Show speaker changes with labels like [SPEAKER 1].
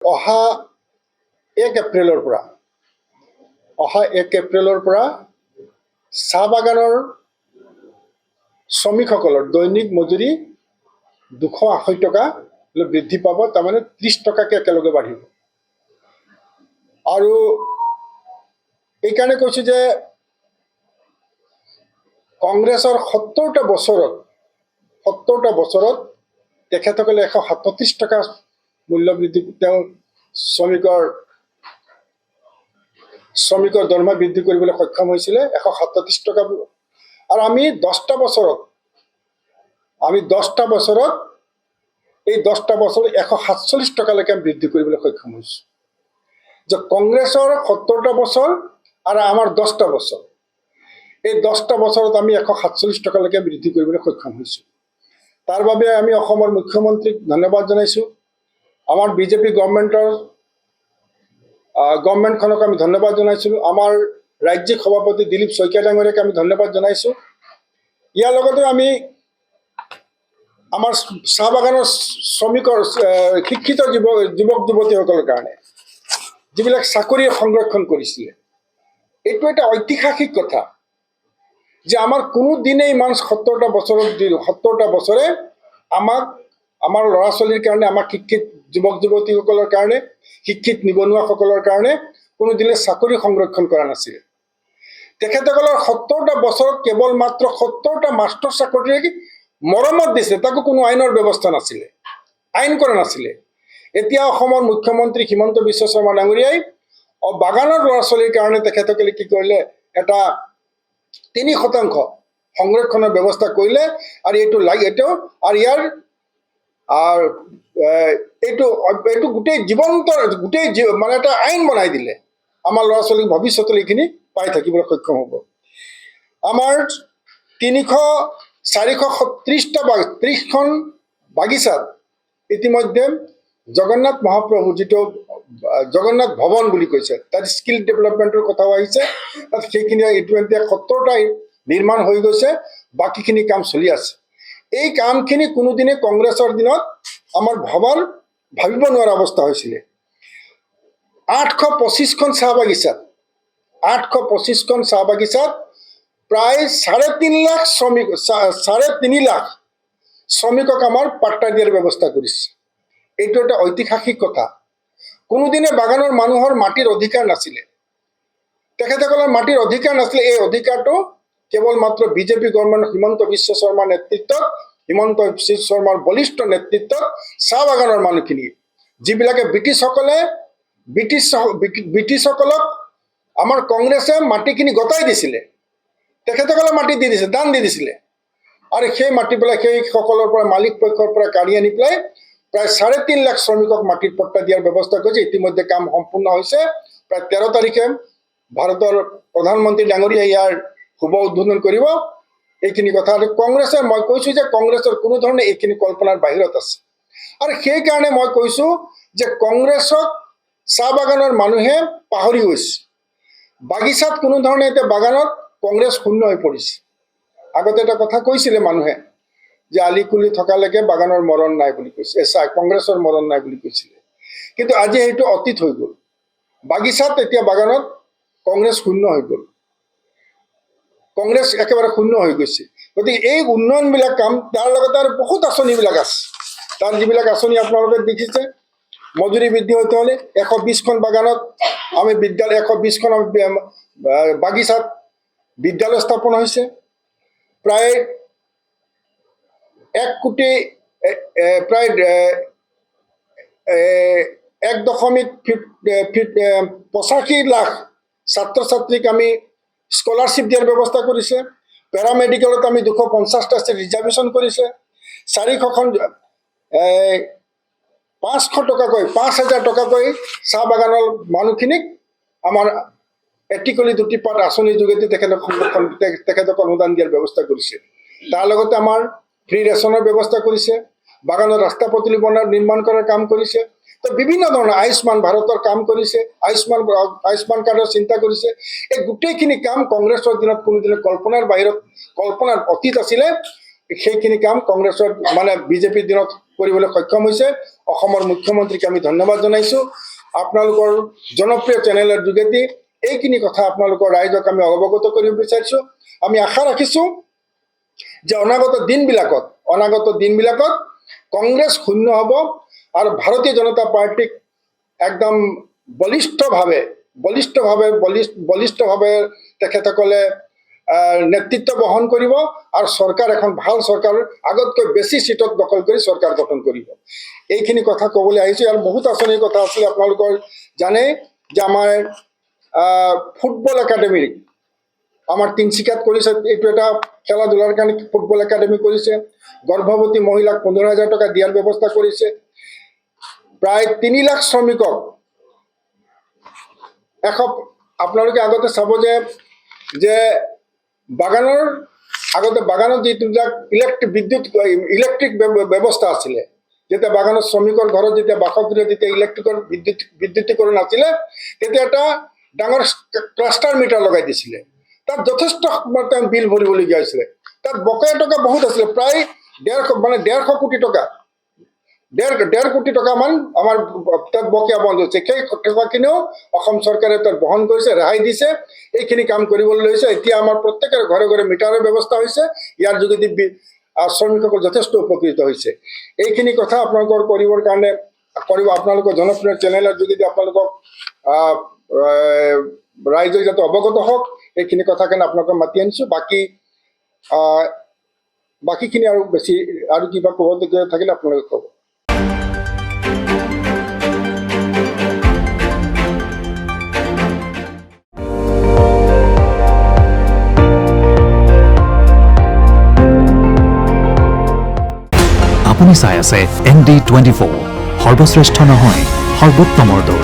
[SPEAKER 1] অহা 1 এপ্ৰিলৰ পৰা চাহ বাগানৰ শ্ৰমিকসকলৰ দৈনিক মজুৰি 280 টকা বৃদ্ধি পাব। তাৰমানে 30 টকাকৈ একেলগে বাঢ়িব। আৰু এইকাৰণে কৈছোঁ যে কংগ্ৰেছৰ 70টা বছৰত তেখেতসকলে 137 টকা মূল্য বৃদ্ধি, তেওঁ শ্ৰমিকৰ দৰমহা বৃদ্ধি কৰিবলৈ সক্ষম হৈছিলে 137 টকা। আৰু আমি 10টা বছৰত এই 10টা বছৰত 147 টকালৈকে বৃদ্ধি কৰিবলৈ সক্ষম হৈছোঁ। যে কংগ্ৰেছৰ 70টা বছৰ আৰু আমাৰ 10টা বছৰ, এই 10টা বছৰত আমি 147 টকালৈকে বৃদ্ধি কৰিবলৈ সক্ষম হৈছোঁ। তাৰ বাবে আমি অসমৰ মুখ্যমন্ত্ৰীক ধন্যবাদ জনাইছোঁ। আমাৰ বিজেপি গভৰ্ণমেণ্টখনক আমি ধন্যবাদ জনাইছোঁ। আমাৰ ৰাজ্যিক সভাপতি দিলীপ শইকীয়া ডাঙৰীয়াক আমি ধন্যবাদ জনাইছোঁ। ইয়াৰ লগতে আমি আমাৰ চাহ বাগানৰ শ্ৰমিকৰ শিক্ষিত যুৱক যুৱতীসকলৰ কাৰণে যিবিলাক চাকৰি সংৰক্ষণ কৰিছিলে, এইটো এটা ঐতিহাসিক কথা যে আমাৰ কোনো দিনে ইমান 70টা বছৰে আমাক আমাৰ ল'ৰা ছোৱালীৰ কাৰণে, আমাক শিক্ষিত যুৱক যুৱতীসকলৰ কাৰণে, শিক্ষিত নিবনুৱাসকলৰ কাৰণে কোনোদিনে চাকৰি সংৰক্ষণ কৰা নাছিল। তেখেতসকলৰ 70টা বছৰত কেৱল মাত্ৰ 70টা মাষ্টৰ চাকৰিৰে মৰমত দিছে, তাকো কোনো আইনৰ ব্যৱস্থা নাছিলে, আইন কৰা নাছিলে। এতিয়া অসমৰ মুখ্যমন্ত্ৰী হিমন্ত বিশ্ব শৰ্মা ডাঙৰীয়াই বাগানৰ ল'ৰা ছোৱালীৰ কাৰণে তেখেতসকলে কি কৰিলে, এটা 3% সংৰক্ষণৰ ব্যৱস্থা কৰিলে। আৰু এইটো গোটেই মানে এটা আইন বনাই দিলে। আমাৰ ল'ৰা ছোৱালীক ভৱিষ্যতলৈ এইখিনি পাই থাকিবলৈ সক্ষম হ'ব। আমাৰ 430খন বাগিচাত ইতিমধ্যে জগন্নাথ মহাপ্ৰভু, যিটো জগন্নাথ ভৱন বুলি কৈছে, তাত স্কিল ডেভেলপমেণ্টৰ কথাও আহিছে। তাত সেইখিনি ইতিমধ্যে 70টা নিৰ্মাণ হৈ গৈছে, বাকীখিনি কাম চলি আছে। এই কামখিনি কোনোদিনে কংগ্ৰেছৰ দিনত আমাৰ ভাবিব নোৱাৰা অৱস্থা হৈছিলে। 825খন চাহ বাগিচাত প্ৰায় 3.5 লাখ শ্ৰমিকক আমাৰ পাট্টা দিয়াৰ ব্যৱস্থা কৰিছে। এইটো এটা ঐতিহাসিক কথা। কোনোদিনে বাগানৰ মানুহৰ মাটিৰ অধিকাৰ নাছিলে, তেখেতসকলৰ মাটিৰ অধিকাৰ নাছিলে। এই অধিকাৰটো কেৱল মাত্ৰ বিজেপি গভৰ্ণমেণ্ট, হিমন্ত বিশ্ব শৰ্মাৰ বলিষ্ঠ নেতৃত্বত চাহ বাগানৰ মানুহখিনি, যিবিলাকে ব্ৰিটিছসকলক আমাৰ কংগ্ৰেছে মাটিখিনি গতাই দিছিলে, তেখেতসকলে মাটি দি দিছে, দান দি দিছিলে। আৰু সেই মাটি পেলাই সেইসকলৰ পৰা, মালিক পক্ষৰ পৰা কাঢ়ি আনি পেলাই প্ৰায় 3.5 লাখ শ্ৰমিকক মাটিৰ পট্টা দিয়াৰ ব্যৱস্থা কৰিছে। ইতিমধ্যে কাম সম্পূৰ্ণ হৈছে। প্ৰায় 13 তাৰিখে ভাৰতৰ প্ৰধানমন্ত্ৰী ডাঙৰীয়াই ইয়াৰ শুভ উদ্বোধন কৰিব। এইখিনি কথা কংগ্ৰেছে, মই কৈছোঁ যে কংগ্ৰেছৰ কোনো ধৰণে এইখিনি কল্পনাৰ বাহিৰত আছে। আৰু সেইকাৰণে মই কৈছোঁ যে কংগ্ৰেছক চাহ বাগানৰ মানুহে পাহৰি গৈছে। বাগিচাত কোনো ধৰণে এতিয়া বাগানত কংগ্ৰেছ শূন্য হৈ পৰিছে। আগতে এটা কথা কৈছিলে মানুহে যে আলিকুলি থকালৈকে বাগানৰ মৰণ নাই বুলি কৈছে, কংগ্ৰেছৰ মৰণ নাই বুলি কৈছিলে। কিন্তু আজি সেইটো অতীত হৈ গ'ল। বাগিচাত এতিয়া বাগানত কংগ্ৰেছ শূন্য হৈ গ'ল, কংগ্ৰেছ একেবাৰে শূন্য হৈ গৈছে। গতিকে এই উন্নয়নবিলাক কাম, তাৰ লগতে আৰু বহুত আঁচনিবিলাক আছে। তাৰ যিবিলাক আঁচনি আপোনালোকে দেখিছে, মজুৰি বৃদ্ধি হওঁতে হ'লে 120খন বাগানত আমি 120খন বাগিচাত বিদ্যালয় স্থাপন হৈছে। প্ৰায় 1.85 লাখ ছাত্ৰ ছাত্ৰীক আমি স্কলাৰশ্বিপ দিয়াৰ ব্যৱস্থা কৰিছে। পেৰামেডিকেলত আমি 250টা ছিট ৰিজাৰ্ভেশ্যন কৰিছে। 5,000 টকাকৈ চাহ বাগানৰ মানুহখিনিক আমাৰ এটিকলি দুটি পাত আঁচনিৰ যোগেদি তেখেতক অনুদান দিয়াৰ ব্যৱস্থা কৰিছে। তাৰ লগতে আমাৰ ফ্ৰী ৰেচনৰ ব্যৱস্থা কৰিছে, বাগানত ৰাস্তা পদূলি নিৰ্মাণ কৰাৰ কাম কৰিছে। তো বিভিন্ন ধৰণৰ আয়ুষ্মান ভাৰতৰ কাম কৰিছে, আয়ুষ্মান কাৰ্ডৰ চিন্তা কৰিছে। এই গোটেইখিনি কাম কংগ্ৰেছৰ দিনত কোনোদিনে কল্পনাৰ অতীত আছিলে। সেইখিনি কাম কংগ্ৰেছৰ মানে বিজেপিৰ দিনত কৰিবলৈ সক্ষম হৈছে অসমৰ মুখ্যমন্ত্ৰীক আমি ধন্যবাদ জনাইছোঁ আপোনালোকৰ জনপ্ৰিয় চেনেলৰ যোগেদি এইখিনি কথা আপোনালোকৰ ৰাইজক আমি অৱগত কৰিব বিচাৰিছোঁ আমি আশা ৰাখিছোঁ যে অনাগত দিনবিলাকত কংগ্ৰেছ শূন্য হ'ব আৰু ভাৰতীয় জনতা পাৰ্টিক একদম বলিষ্ঠভাৱে তেখেতসকলে নেতৃত্ব বহন কৰিব আৰু চৰকাৰ এখন ভাল চৰকাৰ আগতকৈ বেছি চিটত দখল কৰি চৰকাৰ গঠন কৰিব এইখিনি কথা ক'বলৈ আহিছোঁ আৰু বহুত আঁচনিৰ কথা আছিলে আপোনালোকৰ জানে যে আমাৰ ফুটবল একাডেমি আমাৰ তিনিচুকীয়াত কৰিছে এইটো এটা খেলা ধূলাৰ কাৰণে ফুটবল একাডেমি কৰিছে গৰ্ভৱতী মহিলাক 15,000 টকা দিয়াৰ ব্যৱস্থা কৰিছে প্ৰায় 3 লাখ শ্ৰমিকক আপোনালোকে আগতে চাব যে বাগানত যিবিলাক ইলেক্ট্ৰিক ব্যৱস্থা আছিলে যেতিয়া বাগানৰ শ্ৰমিকৰ ঘৰত যেতিয়া বাসগৃহ যেতিয়া বিদ্যুতীকৰণ আছিলে তেতিয়া এটা ডাঙৰ ক্লাষ্টাৰ মিটাৰ লগাই দিছিলে তাত যথেষ্ট বিল ভৰিবলগীয়া হৈছিলে তাত বকেয়া টকা বহুত আছিলে প্ৰায় 1.5 কোটি টকা 1.5 কোটি টকামান আমাৰ তাত বকেয়া বন্ধ হৈছে সেই টকাখিনিও অসম চৰকাৰে তাত বহন কৰিছে ৰেহাই দিছে এইখিনি কাম কৰিবলৈ লৈছে এতিয়া আমাৰ প্ৰত্যেকৰ ঘৰে ঘৰে মিটাৰৰ ব্যৱস্থা হৈছে ইয়াৰ যোগেদি শ্ৰমিকসকল যথেষ্ট উপকৃত হৈছে এইখিনি কথা আপোনালোকৰ কৰিবৰ কাৰণে আপোনালোকৰ জনপ্ৰিয় চেনেলৰ যোগেদি আপোনালোকক ৰাইজে যাতে অৱগত হওক এইখিনি কথা কাৰণে আপোনালোকক মাতি আনিছোঁ বাকীখিনি আৰু বেছি আৰু কিবা ক'বলগীয়া থাকিলে আপোনালোকে ক'ব
[SPEAKER 2] আপুনি চাই আছে ND24 সৰ্বশ্ৰেষ্ঠ নহয় সৰ্বোত্তমৰ দৌৰ